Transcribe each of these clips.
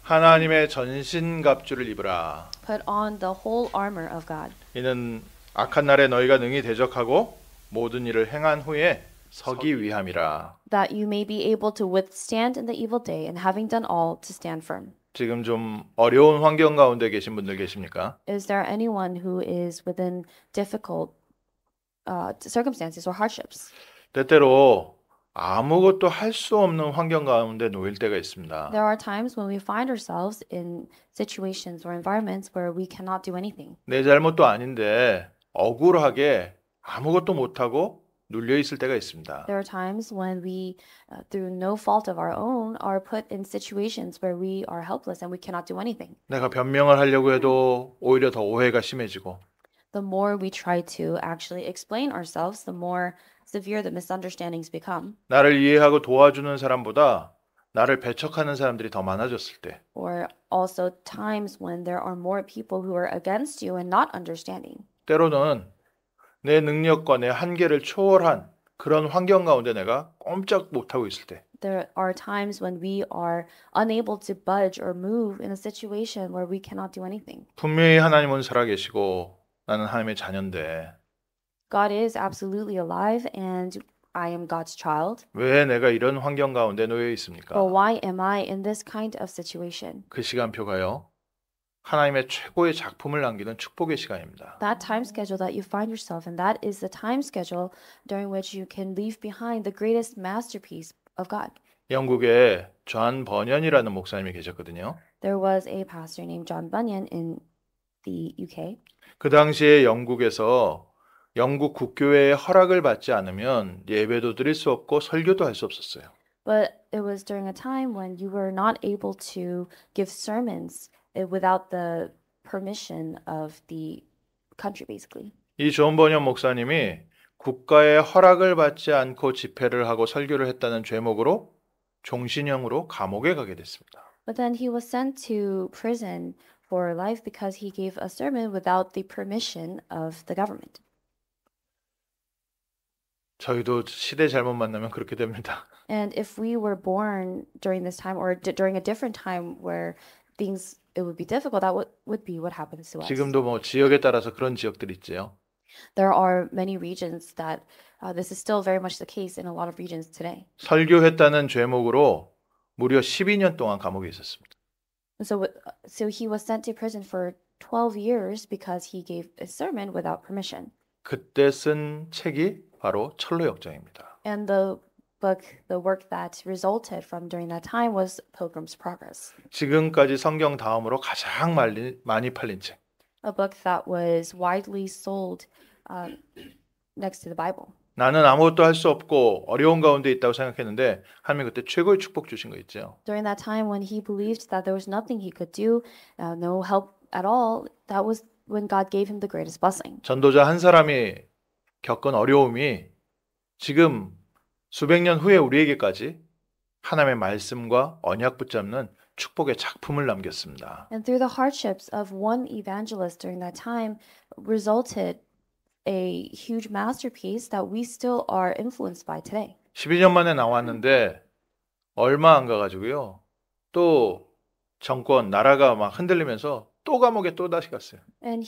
하나님의 전신갑주를 입으라. Put on the whole armor of God, 이는 악한 날에 너희가 능히 대적하고 모든 일을 행한 후에 서기 위함이라. that you may be able to withstand in the evil day, and having done all, to stand firm. 지금 좀 어려운 환경 가운데 계신 분들 계십니까? Is there anyone who is within difficult circumstances or hardships? 때때로 아무것도 할 수 없는 환경 가운데 놓일 때가 있습니다. There are times when we find ourselves in situations or environments where we cannot do anything. 내 잘못도 아닌데 억울하게 아무것도 못하고 눌려 있을 때가 있습니다. There are times when we, through no fault of our own, are put in situations where we are helpless and we cannot do anything. 내가 변명을 하려고 해도 오히려 더 오해가 심해지고 The more we try to actually explain ourselves, the more severe the misunderstandings become. 나를 이해하고 도와주는 사람보다 나를 배척하는 사람들이 더 많아졌을 때 Or also times when there are more people who are against you and not understanding. 때로는 내 능력과 내 한계를 초월한 그런 환경 가운데 내가 꼼짝 못하고 있을 때 There are times when we are unable to budge or move in a situation where we cannot do anything. 분명히 하나님은 살아계시고 나는 하나님의 자녀인데 God is absolutely alive and I am God's child. 왜 내가 이런 환경 가운데 놓여 있습니까? But why am I in this kind of situation? 그 시간표가요. 하나님의 최고의 작품을 남기는 축복의 시간입니다. That time schedule that you find yourself in, that is the time schedule during which you can leave behind the greatest masterpiece of God. 영국에 존 버년이라는 목사님이 계셨거든요. There was a pastor named John Bunyan in the UK. 그 당시에 영국에서 영국 국교회의 허락을 받지 않으면 예배도 드릴 수 없고 설교도 할 수 없었어요. But it was during a time when you were not able to give sermons without the permission of the country, basically. 이 존 버년 목사님이 국가의 허락을 받지 않고 집회를 하고 설교를 했다는 죄목으로 종신형으로 감옥에 가게 됐습니다. But then he was sent to prison for life because he gave a sermon without the permission of the government. 저희도 시대 잘못 만나면 그렇게 됩니다. And if we were born during this time or during a different time where things it would be difficult, that would be what happens to us. 지금도 뭐 지역에 따라서 그런 지역들이 있지요. There are many regions that this is still very much the case in a lot of regions today. 설교했다는 죄목으로 무려 12년 동안 감옥에 있었습니다. So he was sent to prison for 12 years because he gave a sermon without permission. 그때 쓴 책이 바로 철로역정입니다. And the work that resulted from during that time was Pilgrim's Progress. 지금까지 성경 다음으로 가장 많이 팔린 책. A book that was widely sold next to the Bible. 나는 아무것도 할 수 없고 어려운 가운데 있다고 생각했는데 하나님이 그때 최고의 축복 주신 거 있죠. During that time when he believed that there was nothing he could do, no help at all, that was when God gave him the greatest blessing. 전도자 한 사람이 겪은 어려움이 지금 수백 년 후에 우리에게까지 하나님의 말씀과 언약 붙잡는 축복의 작품을 남겼습니다. And through the hardships of one evangelist during that time resulted a huge masterpiece that we still are influenced by today. 12년 만에 나왔는데 얼마 안 가가지고요. 또 정권, 나라가 막 흔들리면서 또 감옥에 또 다시 갔어요. And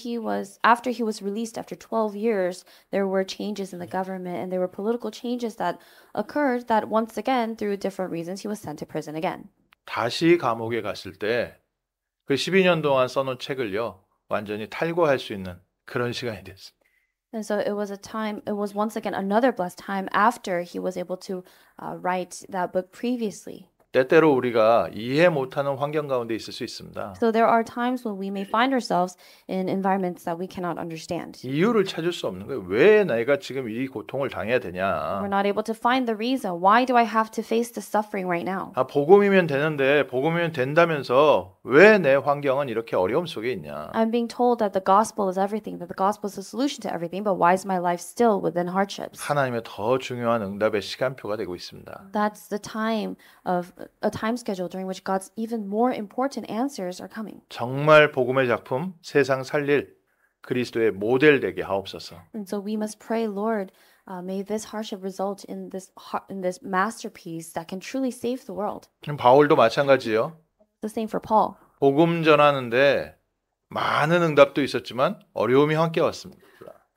after he was released after 12 years, there were changes in the government and there were political changes that occurred that once again, through different reasons, he was sent to prison again. 다시 감옥에 갔을 때 그 12년 동안 써놓은 책을요. 완전히 탈고할 수 있는 그런 시간이 됐습니다. And so it was once again another blessed time after he was able to write that book previously. 때때로 우리가 이해 못하는 환경 가운데 있을 수 있습니다. So there are times when we may find ourselves in environments that we cannot understand. 이유를 찾을 수 없는 거예요. 왜 내가 지금 이 고통을 당해야 되냐? We're not able to find the reason. Why do I have to face this suffering right now? 복음이면 되는데 복음이면 된다면서 왜 내 환경은 이렇게 어려움 속에 있냐? I'm being told that the gospel is everything, that the gospel is the solution to everything, but why is my life still within hardships? 하나님의 더 중요한 응답의 시간표가 되고 있습니다. That's the time of a time schedule during which God's even more important answers are coming. 정말 복음의 작품, 세상 살릴 그리스도의 모델 되게 하옵소서. And so we must pray, Lord, may this hardship result in this masterpiece that can truly save the world. 바울도 마찬가지요. The same for Paul. 복음 전하는데 많은 응답도 있었지만 어려움이 함께 왔습니다.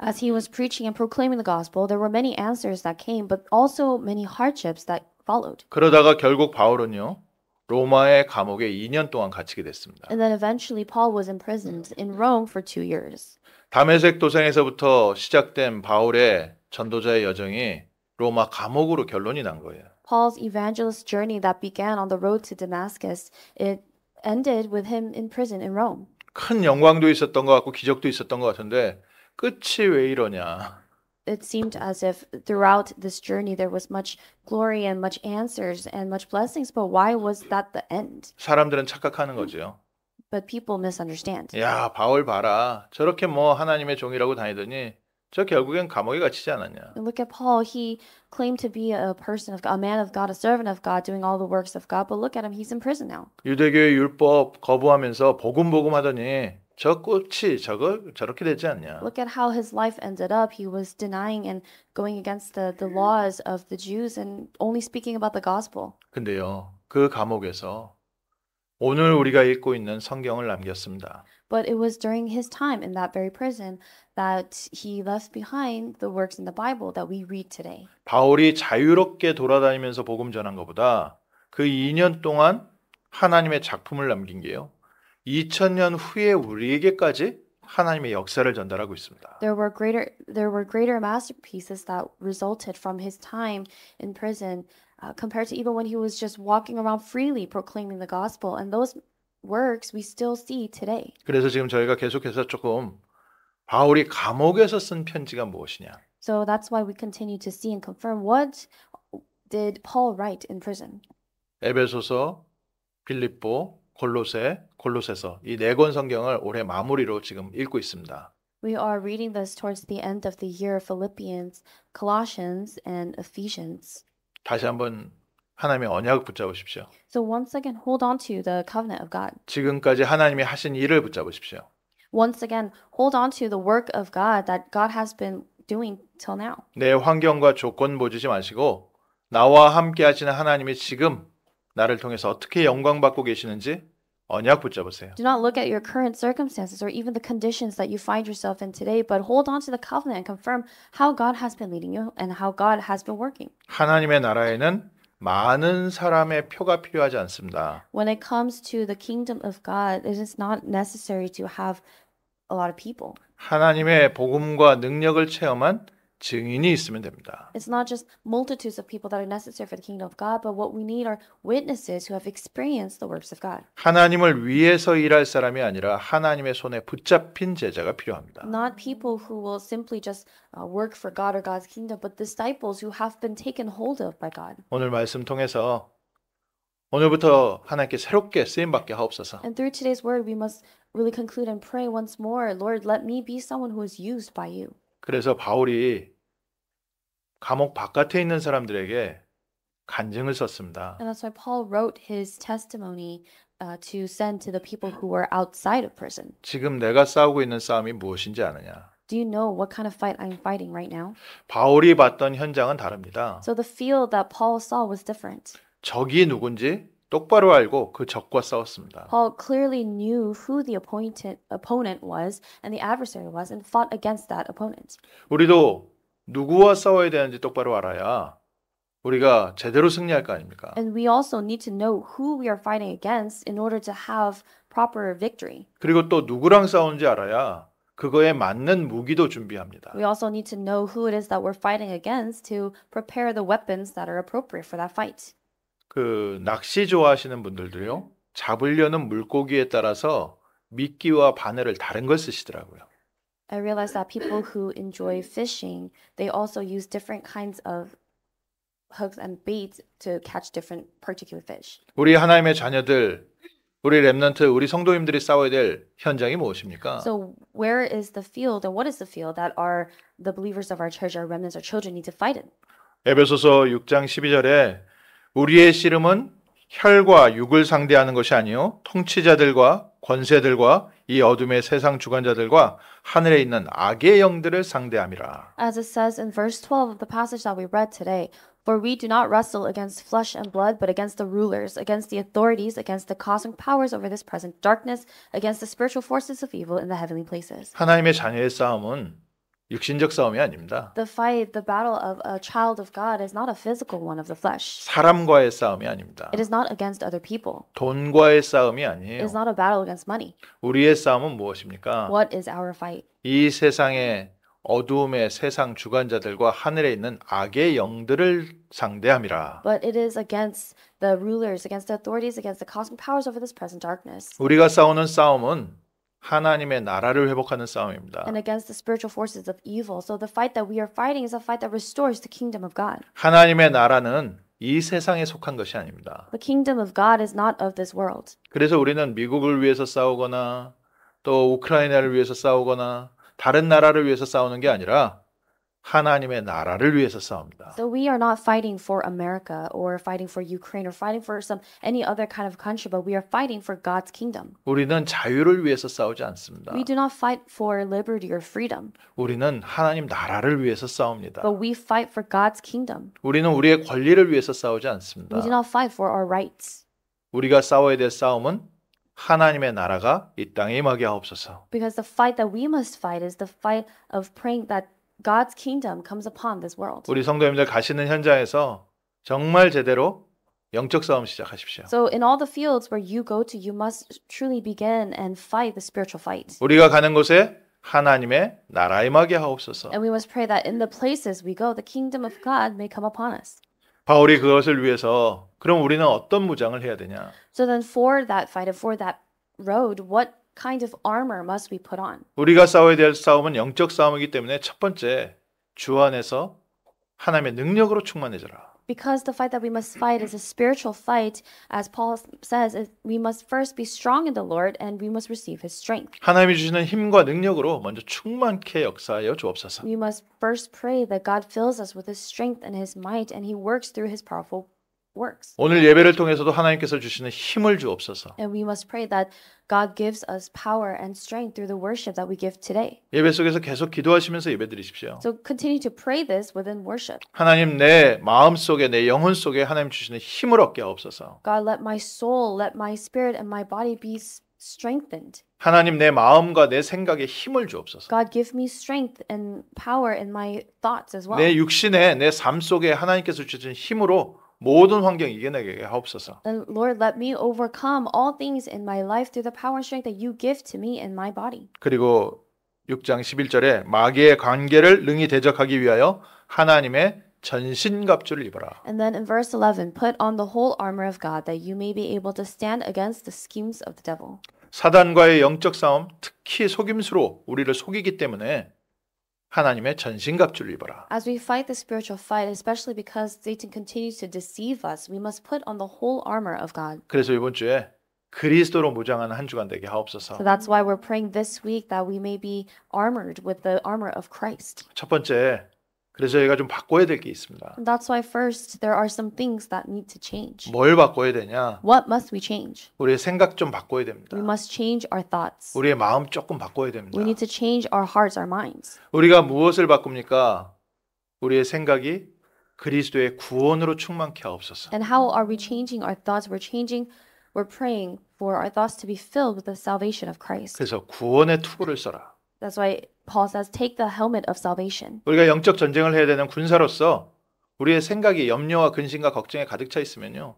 As he was preaching and proclaiming the gospel, there were many answers that came, but also many hardships that followed. 그러다가 결국 바울은요, 로마의 감옥에 2년 동안 갇히게 됐습니다. And then eventually Paul was imprisoned in Rome for 2 years. 다메섹 도상에서부터 시작된 바울의 전도자의 여정이 로마 감옥으로 결론이 난 거예요. Paul's evangelist journey that began on the road to Damascus, it ended with him in prison in Rome. 큰 영광도 있었던 것 같고 기적도 있었던 것 같은데 끝이 왜 이러냐. It seemed as if throughout this journey there was much glory and much answers and much blessings, but why was that the end? 사람들은 착각하는 거죠. But people misunderstand. 야, 바울 봐라. 저렇게 뭐 하나님의 종이라고 다니더니 저 결국엔 감옥에 갇히지 않았냐. And look at Paul. He claimed to be a person of God, a man of God, a servant of God, doing all the works of God. But look at him, he's in prison now. 유대교의 율법 거부하면서 복음 하더니 저 꽃이 저렇게 되지 않냐. Look at how his life ended up. He was denying and going against the laws of the Jews and only speaking about the gospel. 근데요, 그 감옥에서 오늘 우리가 읽고 있는 성경을 남겼습니다. But it was during his time in that very prison that he left behind the works in the Bible that we read today. 바울이 자유롭게 돌아다니면서 복음 전한 것보다 그 2년 동안 하나님의 작품을 남긴 게요. 2000년 후에 우리에게까지 하나님의 역사를 전달하고 있습니다. There were greater masterpieces that resulted from his time in prison compared to even when he was just walking around freely proclaiming the gospel. And those works we still see today. 그래서 지금 저희가 계속해서 조금 바울이 감옥에서 쓴 편지가 무엇이냐. So that's why we continue to see and confirm what did Paul write in prison. 에베소서, 빌립보, 골로새서 이 네 권 성경을 올해 마무리로 지금 읽고 있습니다. We are reading this towards the end of the year, Philippians, Colossians, and Ephesians. 다시 한번 하나님의 언약을 붙잡으십시오. So once again, hold on to the covenant of God. 지금까지 하나님이 하신 일을 붙잡으십시오. Once again, hold on to the work of God that God has been doing till now. 내 환경과 조건 보지 마시고 나와 함께 하시는 하나님이 지금 나를 통해서 어떻게 영광 받고 계시는지 언약 붙잡으세요. Do not look at your current circumstances or even the conditions that you find yourself in today, but hold on to the covenant and confirm how God has been leading you and how God has been working. 하나님의 나라에는 많은 사람의 표가 필요하지 않습니다. When it comes to the kingdom of God, it is not necessary to have a lot of people. 하나님의 복음과 능력을 체험한 증인이 있으면 됩니다. It's not just multitudes of people that are necessary for the kingdom of God, but what we need are witnesses who have experienced the works of God. 하나님을 위해서 일할 사람이 아니라 하나님의 손에 붙잡힌 제자가 필요합니다. Not people who will simply just work for God or God's kingdom, but disciples who have been taken hold of by God. 오늘 말씀 통해서 오늘부터 하나님께 새롭게 쓰임받게 하옵소서. And through today's word, we must really conclude and pray once more, Lord, let me be someone who is used by you. 그래서 바울이 감옥 바깥에 있는 사람들에게 간증을 썼습니다. And that's why Paul wrote his testimony to send to the people who were outside of prison. 지금 내가 싸우고 있는 싸움이 무엇인지 아느냐? Do you know what kind of fight I'm fighting right now? 바울이 봤던 현장은 다릅니다. So the field that Paul saw was different. 적이 누군지 똑바로 알고 그 적과 싸웠습니다. Paul clearly knew who the opponent was and the adversary was and fought against that opponent. 우리도 누구와 싸워야 되는지 똑바로 알아야 우리가 제대로 승리할 거 아닙니까? And we also need to know who we are fighting against in order to have proper victory. 그리고 또 누구랑 싸우는지 알아야 그거에 맞는 무기도 준비합니다. We also need to know who it is that we're fighting against to prepare the weapons that are appropriate for that fight. 그 낚시 좋아하시는 분들도요. 잡으려는 물고기에 따라서 미끼와 바늘을 다른 걸 쓰시더라고요. I realize that people who enjoy fishing, they also use different kinds of hooks and baits to catch different particular fish. 우리 하나님의 자녀들, 우리 렘넌트, 우리 성도님들이 싸워야 될 현장이 무엇입니까? So where is the field and what is the field that the believers of our church, our remnants, our children need to fight in? 에베소서 6장 12절에 우리의 씨름은 혈과 육을 상대하는 것이 아니요 통치자들과 권세들과 이 어둠의 세상 주관자들과 하늘에 있는 악의 영들을 상대함이라. As it says in verse 12 of the passage that we read today, For we do not wrestle against flesh and blood, but against the rulers, against the authorities, against the cosmic powers over this present darkness, against the spiritual forces of evil in the heavenly places. 하나님의 자녀의 싸움은 육신적 싸움이 아닙니다. The battle of a child of God is not a physical one of the flesh. 사람과의 싸움이 아닙니다. It is not against other people. 돈과의 싸움이 It 아니에요. is not a battle against money. 우리의 싸움은 무엇입니까? What is our fight? 이 세상의 어두움의 세상 주관자들과 하늘에 있는 악의 영들을 상대함이라. But it is against the rulers, against the authorities, against the cosmic powers over this present darkness. 우리가 싸우는 싸움은 하나님의 나라를 회복하는 싸움입니다. And against the spiritual forces of evil. So the fight that we are fighting is a fight that restores the kingdom of God. 하나님의 나라는 이 세상에 속한 것이 아닙니다. The kingdom of God is not of this world. 그래서 우리는 미국을 위해서 싸우거나 또 우크라이나를 위해서 싸우거나 다른 나라를 위해서 싸우는 게 아니라 하나님의 나라를 위해서 싸웁니다. So we are not fighting for America or fighting for Ukraine or fighting for any other kind of country, but we are fighting for God's kingdom. 우리는 자유를 위해서 싸우지 않습니다. We do not fight for liberty or freedom, 우리는 하나님 나라를 위해서 싸웁니다. but we fight for God's kingdom. 우리는 우리의 권리를 위해서 싸우지 않습니다. We do not fight for our rights. 우리가 싸워야 될 싸움은 하나님의 나라가 이 땅에 임하게 하옵소서. Because the fight that we must fight is the fight of praying that God's kingdom comes upon this world. 우리 성도님들 가시는 현장에서 정말 제대로 영적 싸움 시작하십시오. So in all the fields where you go to, you must truly begin and fight the spiritual fight. 우리가 가는 곳에 하나님의 나라 임하게 하옵소서. And we must pray that in the places we go, the kingdom of God may come upon us. 바울이 그것을 위해서 그럼 우리는 어떤 무장을 해야 되냐? So then for that fight and for that road, what kind of armor must we put on? 우리가 싸워야 될 싸움은 영적 싸움이기 때문에 첫 번째 주 안에서 하나님의 능력으로 충만해져라. Because the fight that we must fight is a spiritual fight, as Paul says, we must first be strong in the Lord and we must receive his strength. 하나님이 주시는 힘과 능력으로 먼저 충만케 역사하여 주옵소서. We must first pray that God fills us with his strength and his might and he works through his powerful works. 오늘 예배를 통해서도 하나님께서 주시는 힘을 주옵소서. And we must pray that God gives us power and strength through the worship that we give today. 예배 속에서 계속 기도하시면서 예배 드리십시오. So continue to pray this within worship. 하나님 내 마음 속에 내 영혼 속에 하나님 주시는 힘을 얻게 하옵소서. God, let my soul, let my spirit and my body be strengthened. 하나님 내 마음과 내 생각에 힘을 주옵소서. God, give me strength and power in my thoughts as well. 내 육신에 내 삶 속에 하나님께서 주신 힘으로 모든 환경 이겨내게 하옵소서. And Lord, let me overcome all things in my life through the power and strength that you give to me in my body. 그리고 6장 11절에 마귀의 관계를 능히 대적하기 위하여 하나님의 전신갑주를 입어라. And then in verse 11, put on the whole armor of God that you may be able to stand against the schemes of the devil. 사단과의 영적 싸움, 특히 속임수로 우리를 속이기 때문에 하나님의 전신갑주를 입어라. As we fight the spiritual fight, especially because Satan continues to deceive us, we must put on the whole armor of God. 그래서 이번 주에 그리스도로 무장하는 한 주간 되게 하옵소서. So that's why we're praying this week that we may be armored with the armor of Christ. 첫 번째, 그래서 저희가 좀 바꿔야 될 게 있습니다. And that's why first there are some things that need to change. 뭘 바꿔야 되냐? What must we change? 우리의 생각 좀 바꿔야 됩니다. We must change our thoughts. 우리의 마음 조금 바꿔야 됩니다. We need to change our hearts, our minds. 우리가 무엇을 바꿉니까? 우리의 생각이 그리스도의 구원으로 충만케 하옵소서. And how are we changing our thoughts? We're praying for our thoughts to be filled with the salvation of Christ. 그래서 구원의 투구를 써라. That's why Paul says, take the helmet of salvation. 우리가 영적 전쟁을 해야 되는 군사로서 우리의 생각이 염려와 근심과 걱정에 가득 차 있으면요.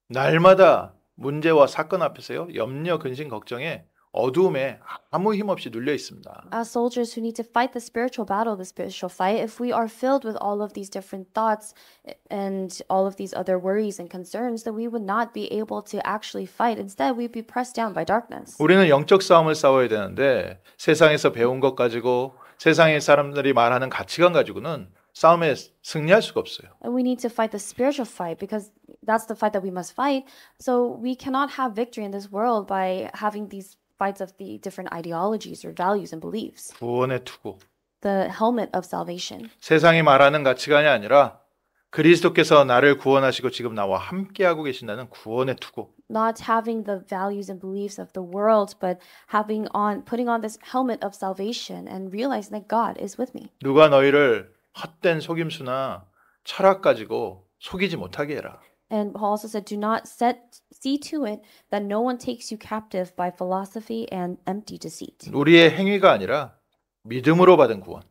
날마다 문제와 사건 앞에서요. 염려, 근심, 걱정에 어두움에 아무 힘 없이 눌려 있습니다. As soldiers who need to fight the spiritual battle, the spiritual fight, if we are filled with all of these different thoughts and all of these other worries and concerns, then we would not be able to actually fight. Instead, we'd be pressed down by darkness. 우리는 영적 싸움을 싸워야 되는데 세상에서 배운 것 가지고 세상의 사람들이 말하는 가치관 가지고는 싸움에 승리할 수가 없어요. And we need to fight the spiritual fight because that's the fight that we must fight. So we cannot have victory in this world by having these fights of the different ideologies or values and beliefs. 구원의 투구. The helmet of salvation. 세상이 말하는 가치관이 아니라 그리스도께서 나를 구원하시고 지금 나와 함께하고 계신다는 구원의 투구. Not having the values and beliefs of the world, but putting on this helmet of salvation and realizing that God is with me. 누가 너희를 헛된 속임수나 철학 가지고 속이지 못하게 해라. And Paul also said, do not see to it that no one takes you captive by philosophy and empty deceit. 우리의 행위가 아니라 믿음으로 받은 구원.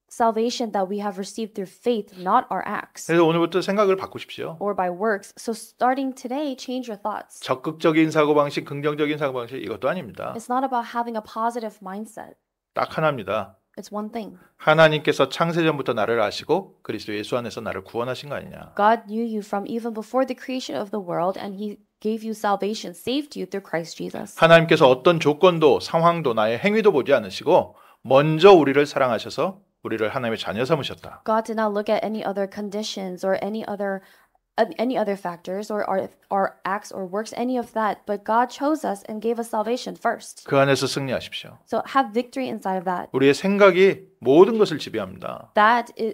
Salvation that we have received through faith, not our acts 그래서 오늘부터 생각을 바꾸십시오. or by works. So starting today, change your thoughts. 적극적인 사고방식, 긍정적인 사고방식 이것도 아닙니다. It's not about having a positive mindset. 딱 하나입니다. It's one thing. 하나님께서 창세전부터 나를 아시고 그리스도 예수 안에서 나를 구원하신 거 아니냐. God knew you from even before the creation of the world, and He gave you salvation, saved you through Christ Jesus. 하나님께서 어떤 조건도 상황도 나의 행위도 보지 않으시고 먼저 우리를 사랑하셔서 우리를 하나님의 자녀 삼으셨다. God did not look at any other conditions or any other factors or our acts or works, any of that, but God chose us and gave us salvation first. 그 안에서 승리하십시오. So have victory inside of that. 우리의 생각이 모든 것을 지배합니다.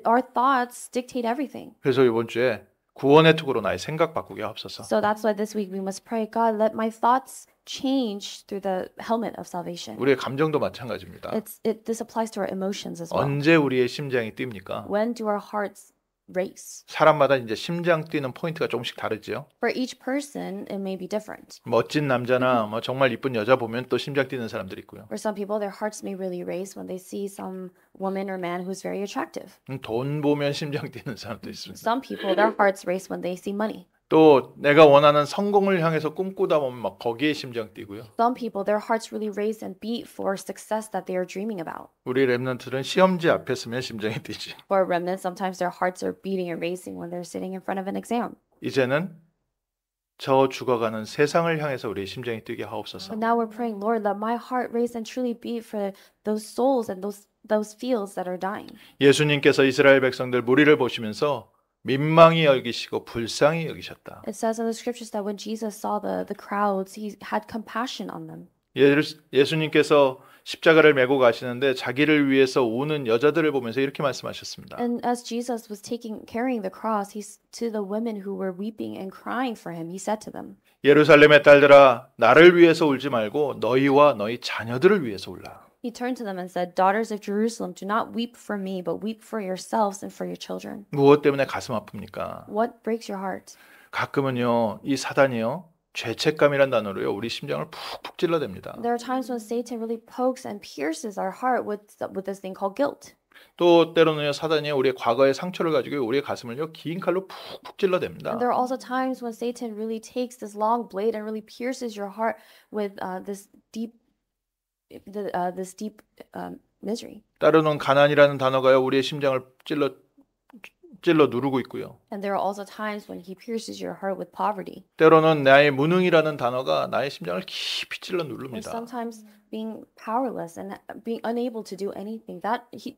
Our thoughts dictate everything. 그래서 이번 주에 구원의 투구로 나의 생각 바꾸게 하옵소서. So that's why this week we must pray, God, let my thoughts change through the helmet of salvation. 우리의 감정도 마찬가지입니다. This applies to our emotions as well. 언제 우리의 심장이 뜁니까? When do our hearts race? 사람마다 이제 심장 뛰는 포인트가 조금씩 다르죠. For each person, it may be different. 멋진 남자나 뭐 정말 이쁜 여자 보면 또 심장 뛰는 사람들이 있고요. For some people, their hearts may really race when they see some woman or man who's very attractive. 돈 보면 심장 뛰는 사람도 있습니다. Some people, their hearts race when they see money. 또 내가 원하는 성공을 향해서 꿈꾸다 보면 막 거기에 심장 뛰고요. Some people, their hearts really race and beat for success that they are dreaming about. 우리 랩런트들은 시험지 앞에 서면 심장이 뛰지. For remnants, sometimes their hearts are beating and racing when they're sitting in front of an exam. 이제는 저 죽어가는 세상을 향해서 우리의 심장이 뛰게 하옵소서. But now we're praying, Lord, let my heart race and truly beat for those souls and those fields that are dying. 예수님께서 이스라엘 백성들 무리를 보시면서 민망히 여기시고 불쌍히 여기셨다. It says in the scriptures that when Jesus saw the crowds, he had compassion on them. 예수님께서 십자가를 메고 가시는데 자기를 위해서 우는 여자들을 보면서 이렇게 말씀하셨습니다. And as Jesus was carrying the cross, to the women who were weeping and crying for him, he said to them, 예루살렘의 딸들아, 나를 위해서 울지 말고 너희와 너희 자녀들을 위해서 울라. He turned to them and said, Daughters of Jerusalem, do not weep for me, but weep for yourselves and for your children. 무엇 때문에 가슴 아픕니까? What breaks your heart? 가끔은요, 이 사단이요, 죄책감이란 단어로요, 우리 심장을 푹푹 찔러댑니다. There are times when Satan really pokes and pierces our heart with this thing called guilt. 또 때로는요, 사단이 우리의 과거의 상처를 가지고 우리의 가슴을요, 긴 칼로 푹푹 찔러댑니다. And there are also times when Satan really takes this long blade and really pierces your heart with this deep misery. 때로는 가난이라는 단어가요, 우리의 심장을 찔러 누르고 있고요. And there are also times when he pierces your heart with poverty. 때로는 나의 무능이라는 단어가 나의 심장을 깊이 찔러 Or 누릅니다. sometimes being powerless and being unable to do anything,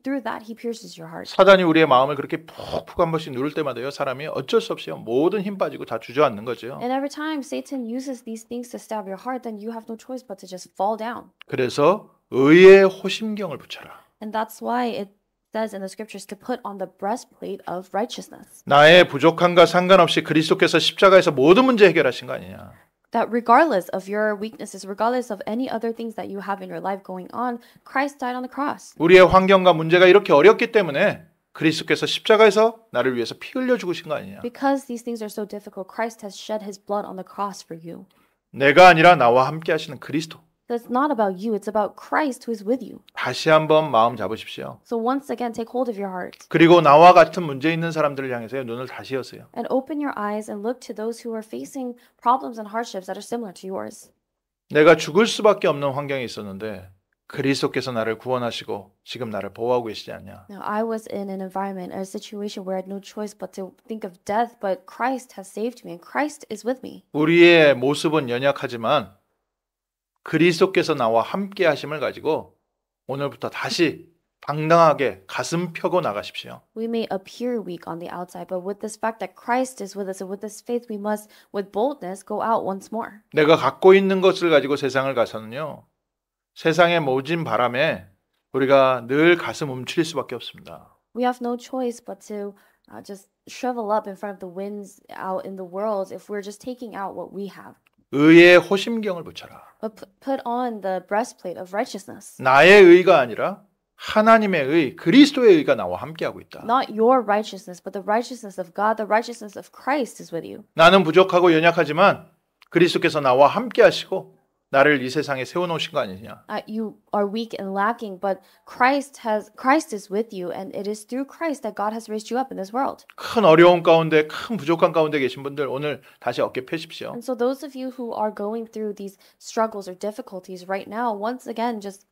through that he pierces your heart. 사단이 우리의 마음을 그렇게 푹푹 한 번씩 누를 때마다요, 사람이 어쩔 수 없이요, 모든 힘 빠지고 다 주저앉는 거죠. And every time Satan uses these things to stab your heart, then you have no choice but to just fall down. 그래서 의의 호심경을 붙여라. And that's why it says in the scriptures to put on the breastplate of righteousness. 나의 부족함과 상관없이 그리스도께서 십자가에서 모든 문제 해결하신 거 아니냐. That regardless of your weaknesses, regardless of any other things that you have in your life going on, Christ died on the cross. 우리의 환경과 문제가 이렇게 어렵기 때문에 그리스도께서 십자가에서 나를 위해서 피 흘려 죽으신 거 아니냐. Because these things are so difficult, Christ has shed his blood on the cross for you. 내가 아니라 나와 함께 하시는 그리스도. So it's not about you, it's about Christ who is with you. 다시 한번 마음 잡으십시오. So once again, take hold of your heart. 그리고 나와 같은 문제 있는 사람들을 향해서 눈을 다시 여세요. And open your eyes and look to those who are facing problems and hardships that are similar to yours. 내가 죽을 수밖에 없는 환경에 있었는데 그리스도께서 나를 구원하시고 지금 나를 보호하고 계시지 않냐. Now, I was in an environment, a situation where I had no choice but to think of death, but Christ has saved me and Christ is with me. 우리의 모습은 연약하지만 그리스도께서 나와 함께 하심을 가지고 오늘부터 다시 당당하게 가슴 펴고 나가십시오. We may appear weak on the outside, but with this fact that Christ is with us and with this faith, we must, with boldness, go out once more. 내가 갖고 있는 것을 가지고 세상을 가서는요. 세상의 모진 바람에 우리가 늘 가슴 움츠릴 수밖에 없습니다. We have no choice but to just shrivel up in front of the winds out in the world if we're just taking out what we have. 의의 호심경을 붙여라. But put on the breastplate of righteousness. 나의 의가 아니라 하나님의 의, 그리스도의 의가 나와 함께하고 있다. Not your righteousness, but the righteousness of God, the righteousness of Christ is with you. 나는 부족하고 연약하지만 그리스도께서 나와 함께하시고 나를 이 세상에 세워놓으신 거 아니냐. You are weak and lacking, but Christ is with you, and it is through Christ that God has raised you up in this world. 큰 어려움 가운데, 큰 부족한 가운데 계신 분들 오늘 다시 어깨 펴십시오. And so those of you who are going through these struggles or difficulties right now, once again, just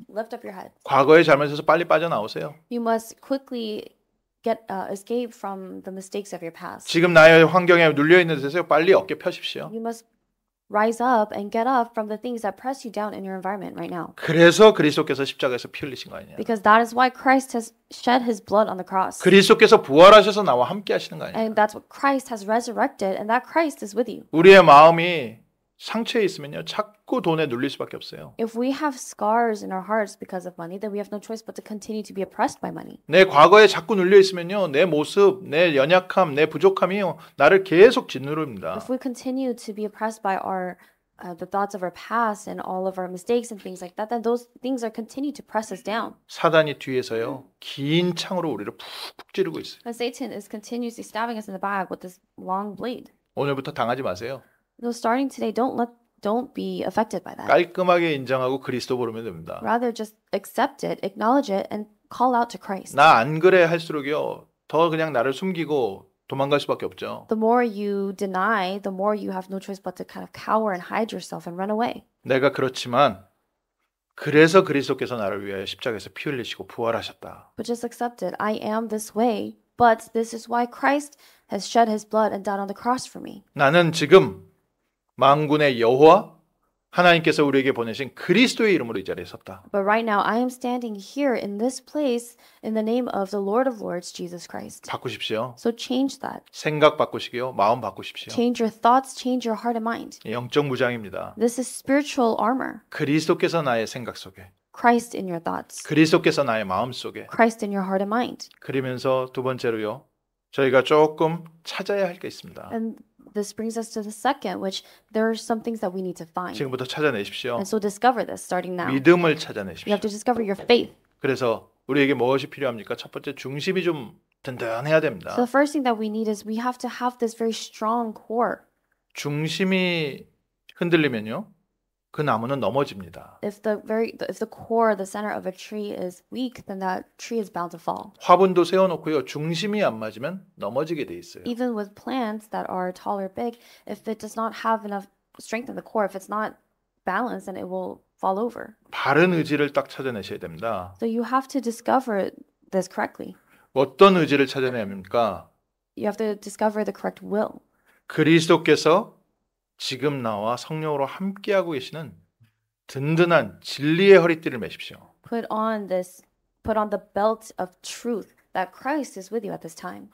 lift up your head. 과거의 잘못에서 빨리 빠져나오세요. You must quickly escape from the mistakes of your past. 지금 나의 환경에 눌려있는 데서 빨리 어깨 펴십시오. You must rise up and get up from the things that press you down in your environment right now. 그래서 그리스도께서 십자가에서 피 흘리신 거 아니냐. Because that is why Christ has shed his blood on the cross. 그리스도께서 부활하셔서 나와 함께 하시는 거 아니냐. And that's what Christ has resurrected, and that Christ is with you. 우리의 마음이 상처에 있으면요, 자꾸 돈에 눌릴 수밖에 없어요. If we have scars in our hearts because of money, then we have no choice but to continue to be oppressed by money. 내 과거에 자꾸 눌려 있으면요, 내 모습, 내 연약함, 내 부족함이요, 나를 계속 짓누릅니다. If we continue to be oppressed by the thoughts of our past and all of our mistakes and things like that, then those things are continue to press us down. 사단이 뒤에서요, 긴 창으로 우리를 푹푹 찌르고 있어요. And Satan is continuously stabbing us in the back with this long blade. 오늘부터 당하지 마세요. So starting today, don't be affected by that. 깔끔하게 인정하고 그리스도 부르면 됩니다. Rather, just accept it, acknowledge it, and call out to Christ. 나 안 그래 할수록요, 더 그냥 나를 숨기고 도망갈 수밖에 없죠. The more you deny, the more you have no choice but to kind of cower and hide yourself and run away. 내가 그렇지만 그래서 그리스도께서 나를 위하여 십자가에서 피 흘리시고 부활하셨다. But just accept it. I am this way, but this is why Christ has shed his blood and died on the cross for me. 나는 지금 만군의 여호와 하나님께서 우리에게 보내신 그리스도의 이름으로 이 자리에 섰다. But right now, I am standing here in this place in the name of the Lord of Lords, Jesus Christ. 바꾸십시오. So change that. 생각 바꾸시고요. 마음 바꾸십시오. Change your thoughts, change your heart and mind. 영적 무장입니다. This is spiritual armor. 그리스도께서 나의 생각 속에, Christ in your thoughts. 그리스도께서 나의 마음 속에. Christ in your heart and mind. 그러면서 두 번째로요. 저희가 조금 찾아야 할 게 있습니다. And this brings us to the second, which there are some things that we need to find. 지금부터 찾아내십시오. And so discover this starting now. 믿음을 You 찾아내십시오. have to discover your faith. 그래서 우리에게 무엇이 필요합니까? 첫 번째 중심이 좀 든든해야 됩니다. So the first thing that we need is we have to have this very strong core. 중심이 흔들리면요, 그 나무는 넘어집니다. If the core, the center of a tree is weak, then that tree is bound to fall. 화분도 세워놓고요, 중심이 안 맞으면 넘어지게 돼 있어요. Even with plants that are tall or big, if it does not have enough strength in the core, if it's not balanced, then it will fall over. 바른 의지를 딱 찾아내셔야 됩니다. So you have to discover this correctly. 어떤 의지를 찾아내야 합니까? You have to discover the correct will. 그리스도께서 지금 나와 성령으로 함께하고 계시는 든든한 진리의 허리띠를 매십시오. Put on the belt of truth that Christ is with you at this time.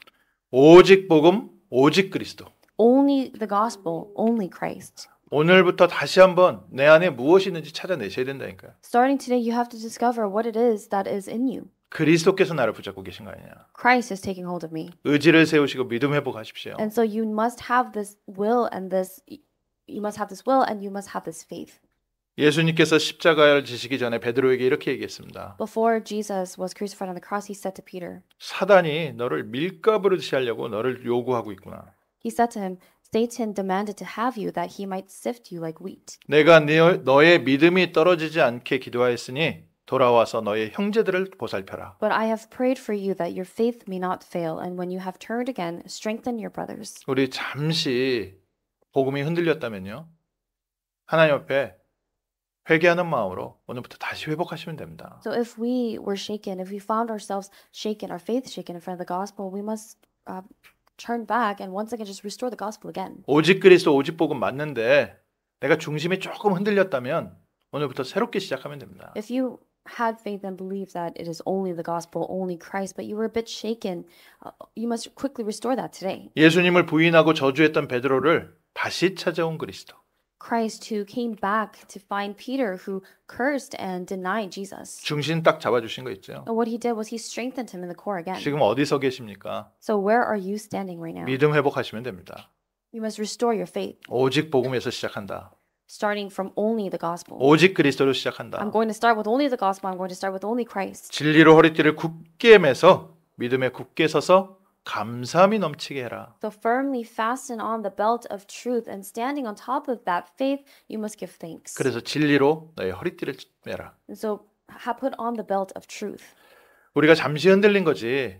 오직 복음, 오직 그리스도. Only the gospel, only Christ. 오늘부터 다시 한번 내 안에 무엇이 있는지 찾아내셔야 된다니까요. Starting today, you have to discover what it is that is in you. 그리스도께서 나를 붙잡고 계신 거 아니냐. Christ is taking hold of me. 의지를 세우시고 믿음 회복하십시오. And so you must have this will and you must have this will and you must have this faith. 예수님께서 십자가를 지시기 전에 베드로에게 이렇게 얘기했습니다. Before Jesus was crucified on the cross, he said to Peter, 사단이 너를 밀가부르듯이 하려고 너를 요구하고 있구나. he said to him, Satan demanded to have you that he might sift you like wheat. 내가 너의 믿음이 떨어지지 않게 기도하였으니 돌아와서 너의 형제들을 보살펴라. But I have prayed for you that your faith may not fail, and when you have turned again, strengthen your brothers. 우리 잠시 복음이 흔들렸다면요, 하나님 앞에 회개하는 마음으로 오늘부터 다시 회복하시면 됩니다. So if we were shaken, if we found ourselves shaken, our faith shaken in front of the gospel, we must turn back and once again just restore the gospel again. 오직 그리스도 오직 복음 맞는데 내가 중심이 조금 흔들렸다면 오늘부터 새롭게 시작하면 됩니다. If you had faith and believed that it is only the gospel, only Christ, but you were a bit shaken, you must quickly restore that today. 예수님을 부인하고 저주했던 베드로를 다시 찾아온 그리스도. Christ who came back to find Peter who cursed and denied Jesus. 중심 딱 잡아주신 거 있죠. And what he did was he strengthened him in the core again. 지금 어디서 계십니까? So where are you standing right now? 믿음 회복하시면 됩니다. You must restore your faith. 오직 복음에서 시작한다. starting from only the gospel. 오직 그리스도로 I'm 시작한다. going to start with only the gospel. I'm going to start with only Christ. 진리로 허리띠를 굳게 매서 믿음에 굳게 서서 감사함이 넘치게 해라. So firmly fasten on the belt of truth and standing on top of that faith, you must give thanks. 그래서 진리로 너의 허리띠를 매라. And so put on the belt of truth. 우리가 잠시 흔들린 거지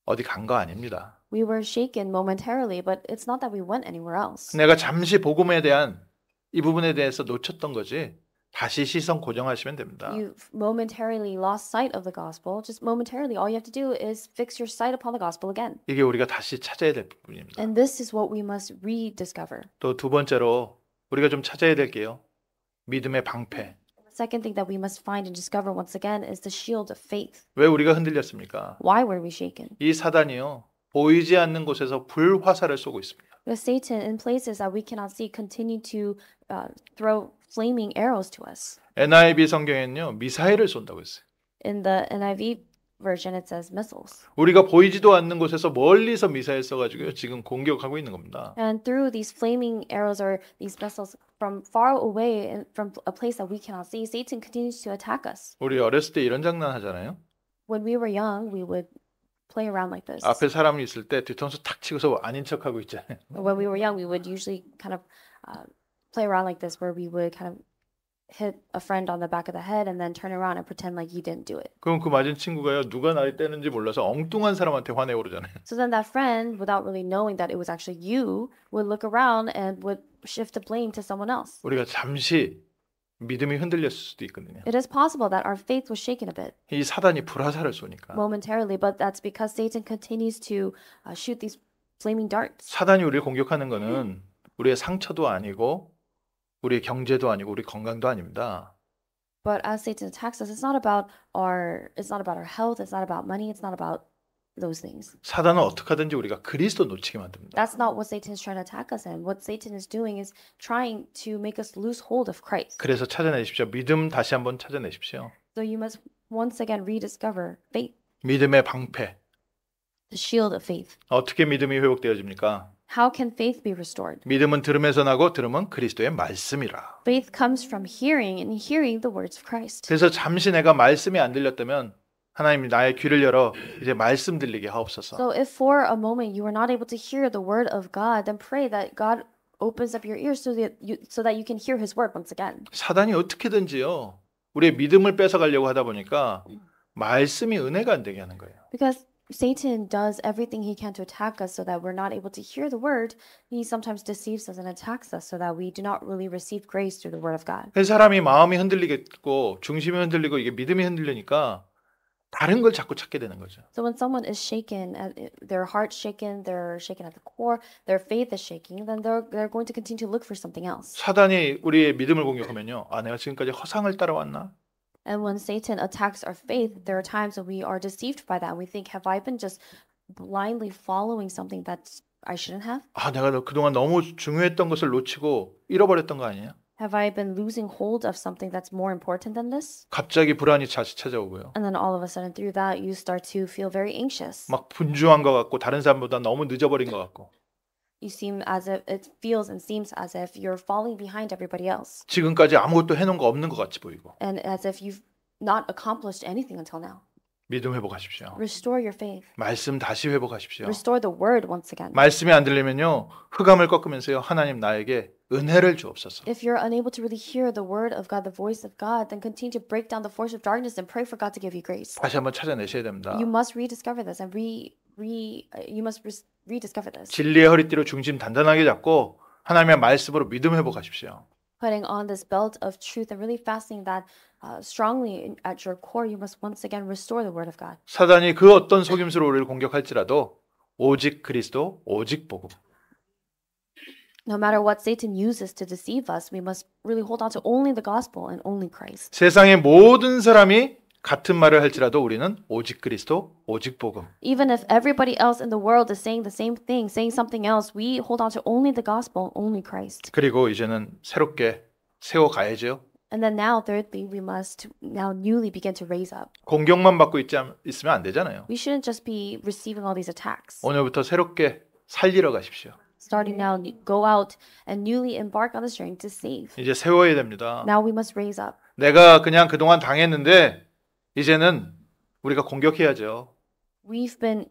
어디 간 거 아닙니다. We were shaken momentarily, but it's not that we went anywhere else. 내가 잠시 복음에 대한 이 부분에 대해서 놓쳤던 거지 다시 시선 고정하시면 됩니다. You momentarily lost sight of the gospel. Just momentarily, all you have to do is fix your sight upon the gospel again. 이게 우리가 다시 찾아야 될 부분입니다. And this is what we must rediscover. 또 두 번째로 우리가 좀 찾아야 될 게요. 믿음의 방패. The second thing that we must find and discover once again is the shield of faith. 왜 우리가 흔들렸습니까? Why were we shaken? 이 사단이요. 보이지 않는 곳에서 불화살을 쏘고 있습니다. Because Satan, in places that we cannot see, continue to throw flaming arrows to us. NIV 성경에는요. 미사일을 쏜다고 했어요. In the NIV version, it says missiles. 우리가 보이지도 않는 곳에서 멀리서 미사일 쏴가지고요. 지금 공격하고 있는 겁니다. And through these flaming arrows or these missiles from far away and from a place that we cannot see, Satan continues to attack us. 우리 어렸을 때 이런 장난 하잖아요. When we were young, we would play around like this. 앞에 사람이 있을 때 뒤통수 탁 치고서 아닌 척하고 있잖아요. When we were young, we would usually kind of play around like this, where we would kind of hit a friend on the back of the head and then turn around and pretend like you didn't do it. 그럼 그 맞은 친구가요. 누가 나를 때는지 몰라서 엉뚱한 사람한테 화내고 그러잖아요. So then that friend, without really knowing that it was actually you, would look around and would shift the blame to someone else. 우리가 잠시 믿음이 흔들렸을 수도 있거든요. It is possible that our faith was shaken a bit 이 사단이 불화살을 쏘니까. momentarily, but that's because Satan continues to shoot these flaming darts. 사단이 우리를 공격하는 거는 우리의 상처도 아니고 우리의 경제도 아니고 우리 건강도 아닙니다. But as Satan attacks us, it's not about our health, it's not about money, it's not about those things. 사단은 어떻게 하든지 우리가 그리스도 놓치게 만듭니다. That's not what Satan is trying to attack us in. What Satan is doing is trying to make us lose hold of Christ. 그래서 찾아내십시오. 믿음 다시 한번 찾아내십시오. So you must once again rediscover faith, 믿음의 방패. the shield of faith. 어떻게 믿음이 회복되어집니까? How can faith be restored? 믿음은 들음에서 나고 들음은 그리스도의 말씀이라. Faith comes from hearing, and hearing the words of Christ. 그래서 잠시 내가 말씀이 안 들렸다면 하나님이 나의 귀를 열어 이제 말씀 들리게 하옵소서. So if for a moment you are not able to hear the word of God, then pray that God opens up your ears so that you can hear His word once again. 사단이 어떻게든지요. 우리의 믿음을 뺏어가려고 하다 보니까 말씀이 은혜가 안 되게 하는 거예요. Because Satan does everything he can to attack us so that we're not able to hear the word. He sometimes deceives us and attacks us so that we do not really receive grace through the word of God. 그래서 사람이 마음이 흔들리겠고 중심이 흔들리고 이게 믿음이 흔들리니까 다른 걸 자꾸 찾게 되는 거죠. So when someone is shaken, their heart shaken, they're shaken at the core, their faith is shaking, then they're going to continue to look for something else. 사단이 우리의 믿음을 공격하면요. 아, 내가 지금까지 허상을 따라왔나? And when Satan attacks our faith, there are times when we are deceived by that. We think, have I been just blindly following something that I shouldn't have? 아, 내가 그동안 너무 중요했던 것을 놓치고 잃어버렸던 거 아니에요? Have I been losing hold of something that's more important than this? 갑자기 불안이 다시 찾아오고요. And then all of a sudden through that, you start to feel very anxious. 막 분주한 것 같고 다른 사람보다 너무 늦어버린 것 같고. You seem as if it feels and seems as if you're falling behind everybody else. 지금까지 아무것도 해놓은 거 없는 것 같이 보이고. And as if you've not accomplished anything until now. 믿음 회복하십시오. Restore your faith. 말씀 다시 회복하십시오. Restore the word once again. 말씀이 안 들리면요. 흑암을 꺾으면서요. 하나님 나에게 은혜를 주옵소서. If you're unable to really hear the word of God, the voice of God, then continue to break down the force of darkness and pray for God to give you grace. 다시 한번 찾아내셔야 됩니다. You must rediscover this and rediscover this. 진리의 허리띠로 중심 단단하게 잡고 하나님의 말씀으로 믿음 회복하십시오. Putting on this belt of truth and really fastening that strongly at your core, you must once again restore the word of God. 사단이 그 어떤 속임수로 우리를 공격할지라도 오직 그리스도, 오직 복음. No matter what Satan uses to deceive us, we must really hold on to only the gospel and only Christ. 세상의 모든 사람이 같은 말을 할지라도 우리는 오직 그리스도, 오직 복음. Even if everybody else in the world is saying the same thing, saying something else, we hold on to only the gospel, only Christ. 그리고 이제는 새롭게 세워가야죠. And then now, thirdly, we must now newly begin to raise up. 공격만 받고 있으면 안 되잖아요. We shouldn't just be receiving all these attacks. 오늘부터 새롭게 살리러 가십시오. starting now, go out and newly embark on this journey to save. 이제 세워야 됩니다. Now we must raise up. 내가 그냥 그동안 당했는데 이제는 우리가 공격해야죠. We've been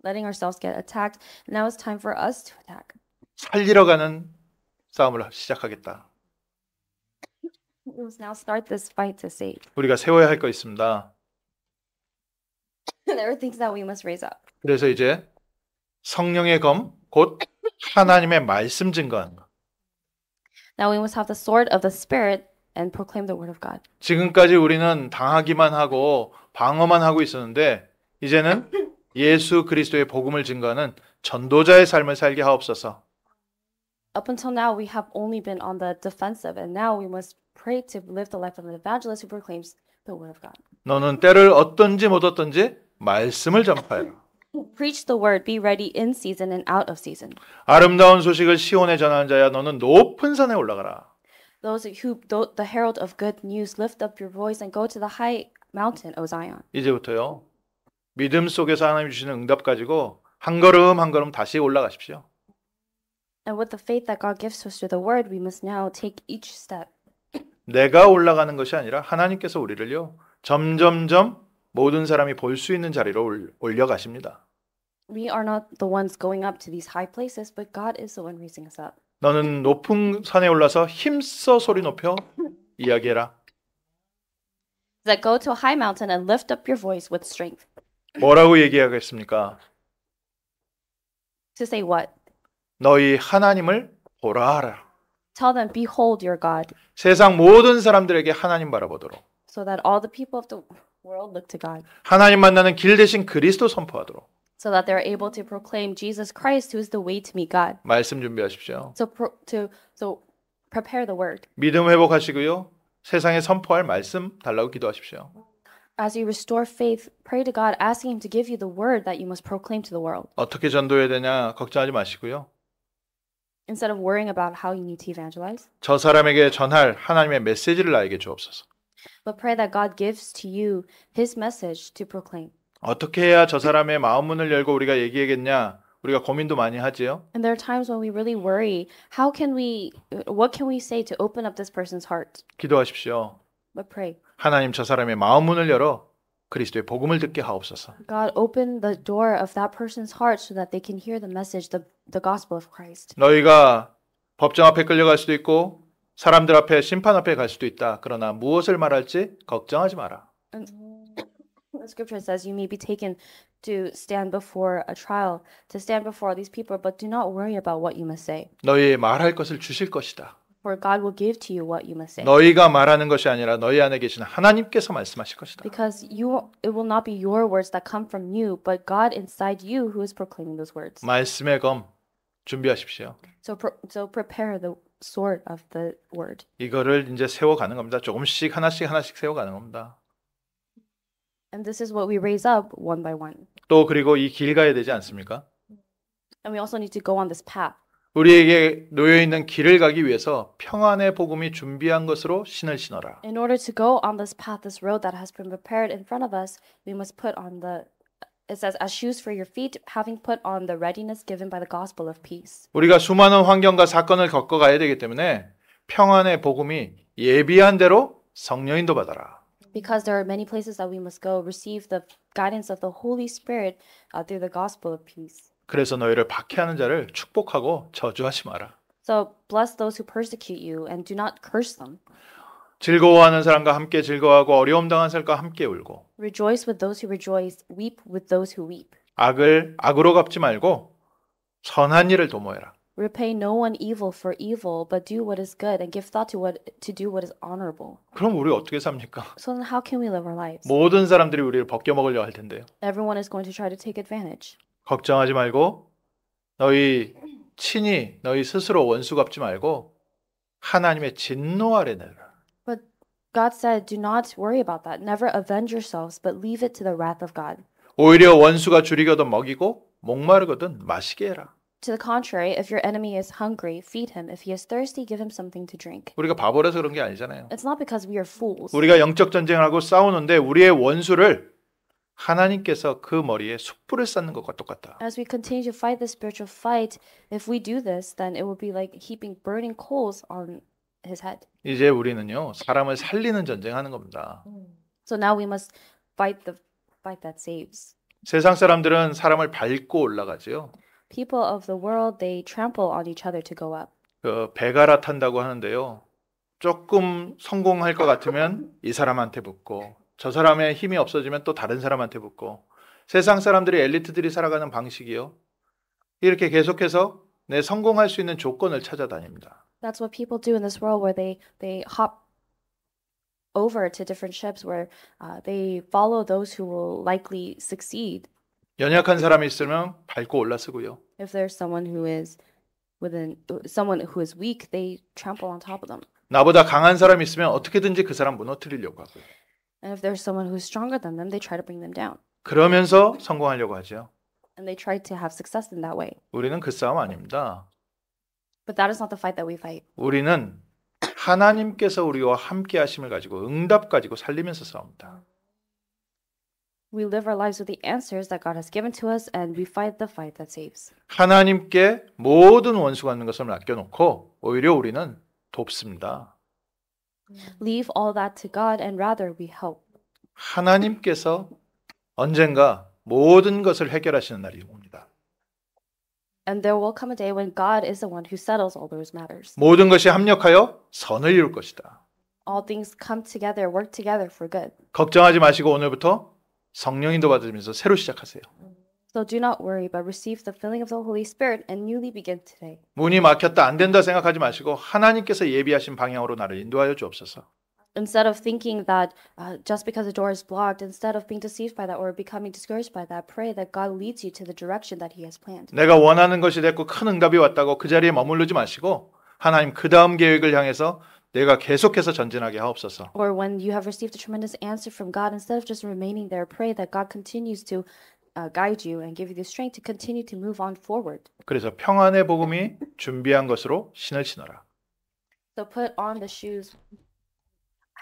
letting ourselves get attacked. Now it's time for us to attack. 살리러 가는 싸움을 시작하겠다. We must now start this fight to save. 우리가 세워야 할 거 있습니다. There are things that we must raise up. 그래서 이제 성령의 검, 곧 하나님의 말씀 증거하는 것. Now we must have the sword of the Spirit and proclaim the word of God. 지금까지 우리는 당하기만 하고 방어만 하고 있었는데 이제는 예수 그리스도의 복음을 증거하는 전도자의 삶을 살게 하옵소서. Up until now, we have only been on the defensive, and now we must pray to live the life of an evangelist who proclaims the word of God. 너는 때를 얻든지 못 얻든지 말씀을 전파해라. Preach the word, be ready in season and out of season. 아름다운 소식을 시온에 전하는 자야 너는 높은 산에 올라가라. Those who, the herald of good news, lift up your voice and go to the high mountain, O Zion. 이제부터요. 믿음 속에서 하나님 주시는 응답 가지고 한 걸음 한 걸음 다시 올라가십시오. And with the faith that God gives us through the word, we must now take each step. 내가 올라가는 것이 아니라 하나님께서 우리를요. 점점점 모든 사람이 볼 수 있는 자리로 올려가십니다. We are not the ones going up to these high places, but God is the one raising us up. 너는 높은 산에 올라서 힘써 소리 높여 이야기해라. That go to a high mountain and lift up your voice with strength. 뭐라고 얘기하겠습니까? To say what? 너희 하나님을 보라 하라. Tell them, behold your God, 세상 모든 사람들에게 하나님 바라보도록. so that all the people of the world look to God. 하나님 만나는 길 대신 그리스도 선포하도록. So that they're able to proclaim Jesus Christ, who is the way to meet God. 말씀 준비하십시오. So prepare the word. 믿음 회복하시고요. 세상에 선포할 말씀 달라고 기도하십시오. As you restore faith, pray to God, asking Him to give you the word that you must proclaim to the world. 어떻게 전도해야 되냐 걱정하지 마시고요. Instead of worrying about how you need to evangelize, 저 사람에게 전할 하나님의 메시지를 나에게 주옵소서. but pray that God gives to you His message to proclaim. 어떻게 해야 저 사람의 마음 문을 열고 우리가 얘기하겠냐? 우리가 고민도 많이 하지요. And there are times when we really worry, what can we say to open up this person's heart? 기도하십시오. But pray. 하나님 저 사람의 마음 문을 열어 그리스도의 복음을 듣게 하옵소서. God, open the door of that person's heart so that they can hear the message, the gospel of Christ. 너희가 법정 앞에 끌려갈 수도 있고 사람들 앞에 심판 앞에 갈 수도 있다. 그러나 무엇을 말할지 걱정하지 마라. And the scripture says you may be taken to stand before a trial, to stand before these people, but do not worry about what you must say. 너희 말할 것을 주실 것이다. For God will give to you what you must say. 너희가 말하는 것이 아니라 너희 안에 계신 하나님께서 말씀하실 것이다. Because it will not be your words that come from you, but God inside you who is proclaiming those words. 말씀의 검 준비하십시오. So prepare the sword of the word. 이거를 이제 세워가는 겁니다. 조금씩 하나씩 세워가는 겁니다. And this is what we raise up one by one. 또 그리고 이 길 가야 되지 않습니까? And we also need to go on this path. 우리에게 놓여있는 길을 가기 위해서 평안의 복음이 준비한 것으로 신을 신어라. In order to go on this path, this road that has been prepared in front of us, we must put on it says, as shoes for your feet, having put on the readiness given by the gospel of peace. 우리가 수많은 환경과 사건을 겪어가야 되기 때문에 평안의 복음이 예비한 대로 성령인도 받아라. Because there are many places that we must go, receive the guidance of the Holy Spirit through the gospel of peace. 그래서 너희를 박해하는 자를 축복하고 저주하지 마라. So bless those who persecute you and do not curse them. 즐거워하는 사람과 함께 즐거워하고 어려움 당한 사람과 함께 울고 Rejoice with those who rejoice, weep with those who weep. 악을 악으로 갚지 말고 선한 일을 도모해라. Repay no one evil for evil, but do what is good and give thought to do what is honorable. 그럼 우리 어떻게 삽니까? So then how can we live our lives? 모든 사람들이 우리를 벗겨먹으려 할 텐데요. Everyone is going to try to take advantage. 걱정하지 말고 너희 친히 너희 스스로 원수 갚지 말고 하나님의 진노 아래 내라. But God said, do not worry about that. Never avenge yourselves, but leave it to the wrath of God. 오히려 원수가 줄이거든 먹이고 목마르거든 마시게 해라. To the contrary, if your enemy is hungry, feed him. If he is thirsty, give him something to drink. 우리가 바보라서 그런 게 아니잖아요. It's not because we are fools. 우리가 영적 전쟁을 하고 싸우는데 우리의 원수를 하나님께서 그 머리에 숯불을 쌓는 것과 똑같다. As we continue to fight this spiritual fight, if we do this, then it will be like heaping burning coals on his head. 이제 우리는요, 사람을 살리는 전쟁하는 겁니다. So now we must fight the fight that saves. 세상 사람들은 사람을 밟고 올라가지요. People of the world, they trample on each other to go up. 그 배가라 탄다고 하는데요. 조금 성공할 것 같으면 이 사람한테 붙고 저 사람의 힘이 없어지면 또 다른 사람한테 붙고 세상 사람들이 엘리트들이 살아가는 방식이요. 이렇게 계속해서 내 성공할 수 있는 조건을 찾아다닙니다. That's what people do in this world, where they hop over to different ships, where they follow those who will likely succeed. 연약한 사람이 있으면 밟고 올라서고요. If there's someone who is someone who is weak, they trample on top of them. 나보다 강한 사람이 있으면 어떻게든지 그 사람 무너뜨리려고 하고요. And if there's someone who's stronger than them, they try to bring them down. 그러면서 성공하려고 하죠. And they try to have success in that way. 우리는 그 싸움 아닙니다. But that is not the fight that we fight. 우리는 하나님께서 우리와 함께 하심을 가지고 응답 가지고 살리면서 싸웁니다. We live our lives with the answers that God has given to us, and we fight the fight that saves. 하나님께 모든 원수가 있는 것을 맡겨놓고 오히려 우리는 돕습니다. Leave all that to God, and rather we help. 하나님께서 언젠가 모든 것을 해결하시는 날이 옵니다. And there will come a day when God is the one who settles all those matters. 모든 것이 합력하여 선을 이룰 것이다. All things come together, work together for good. 걱정하지 마시고 오늘부터 성령인도 받으면서 새로 시작하세요. So do not worry, but receive the filling of the Holy Spirit and newly begin today. 문이 막혔다 안 된다 생각하지 마시고 하나님께서 예비하신 방향으로 나를 인도하여 주옵소서. Instead of thinking that just because the door is blocked, instead of being deceived by that or becoming discouraged by that, pray that God leads you to the direction that He has planned. 내가 원하는 것이 됐고 큰 응답이 왔다고 그 자리에 머무르지 마시고 하나님 그 다음 계획을 향해서 내가 계속해서 전진하게 하옵소서. Or when you have received a tremendous answer from God, instead of just remaining there, pray that God continues to guide you and give you the strength to continue to move on forward. 그래서 평안의 복음이 준비한 것으로 신을 신어라. So put on the shoes,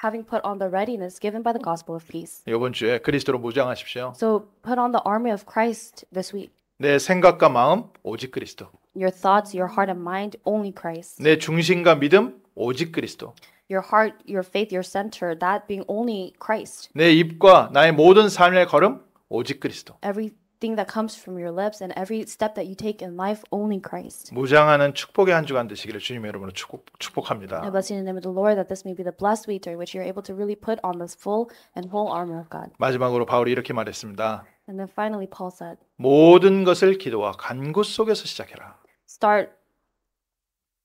having put on the readiness given by the gospel of peace. 이번 주에 그리스도로 무장하십시오. So put on the armor of Christ this week. 내 생각과 마음 오직 그리스도. Your thoughts, your heart and mind, only Christ. 내 중심과 믿음 오직 그리스도. Your heart, your faith, your center, that being only Christ. 내 입과 나의 모든 삶의 걸음 오직 그리스도. Everything that comes from your lips and every step that you take in life, only Christ. 무장하는 축복의 한 주간 되시기를 주님의 이름으로 축복합니다. I bless you in the name of the Lord, that this may be the blessed week during which you're able to really put on this full and whole armor of God. 마지막으로 바울이 이렇게 말했습니다. And then finally, Paul said, 모든 것을 기도와 간구 속에서 시작해라.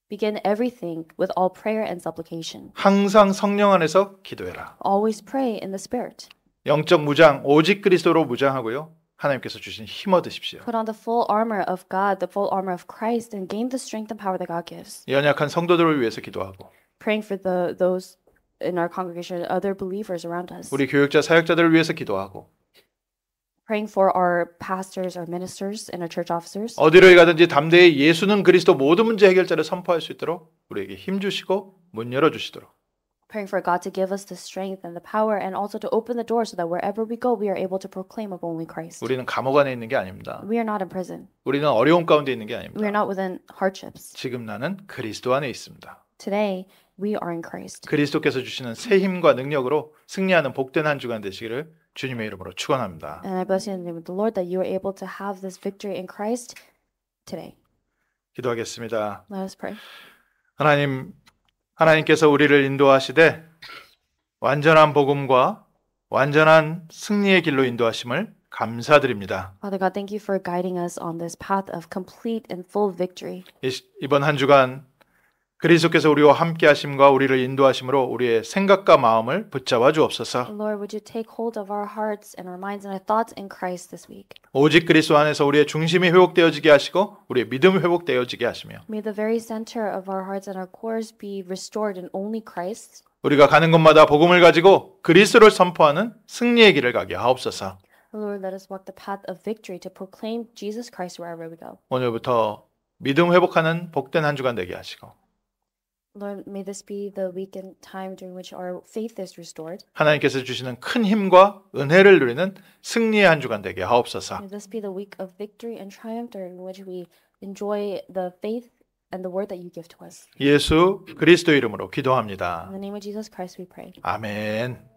Begin everything with all prayer and supplication. 항상 성령 안에서 기도해라. Always pray in the Spirit. 영적 무장 오직 그리스도로 무장하고요. 하나님께서 주신 힘 얻으십시오. Put on the full armor of God, the full armor of Christ, and gain the strength and power that God gives. 연약한 성도들을 위해서 기도하고 Praying for those in our congregation, other believers around us. 우리 교육자 사역자들을 위해서 기도하고 Praying for our pastors, our ministers, and our church officers. 어디를 가든지 담대히 예수는 그리스도 모든 문제 해결자를 선포할 수 있도록 우리에게 힘 주시고 문 열어 주시도록 Praying for God to give us the strength and the power and also to open the door so that wherever we go, we are able to proclaim of only Christ. 우리는 감옥 안에 있는 게 아닙니다. We are not in prison. 우리는 어려움 가운데 있는 게 We are 아닙니다. not within hardships. 지금 나는 그리스도 안에 있습니다. Today, we are in Christ. 그리스도께서 주시는 새 힘과 능력으로 승리하는 복된 한 주간 되시기를 주님의 이름으로 축원합니다. And I bless you in the name of the Lord that you are able to have this victory in Christ today. 기도하겠습니다. Let us pray. 하나님께서 우리를 인도하시되 완전한 복음과 완전한 승리의 길로 인도하심을 감사드립니다. Father God, thank you for guiding us on this path of complete and full victory. 이번 한 주간 그리스도께서 우리와 함께 하심과 우리를 인도하심으로 우리의 생각과 마음을 붙잡아 주옵소서. Lord, would you take hold of our hearts and our minds and our thoughts in Christ this week? 오직 그리스도 안에서 우리의 중심이 회복되어지게 하시고 우리의 믿음이 회복되어지게 하시며 May the very center of our hearts and our cores be restored in only Christ. 우리가 가는 곳마다 복음을 가지고 그리스도를 선포하는 승리의 길을 가게 하옵소서. Lord, let us walk the path of victory to proclaim Jesus Christ wherever we go. 오늘부터 믿음 회복하는 복된 한 주간 되게 하시고 Lord, may this be the week and time during which our faith is restored. 하나님께서 주시는 큰 힘과 은혜를 누리는 승리의 한 주간 되게 하옵소서. May this be the week of victory and triumph during which we enjoy the faith and the word that you give to us. 예수 그리스도 이름으로 In 기도합니다. the name of Jesus Christ we pray. 아멘.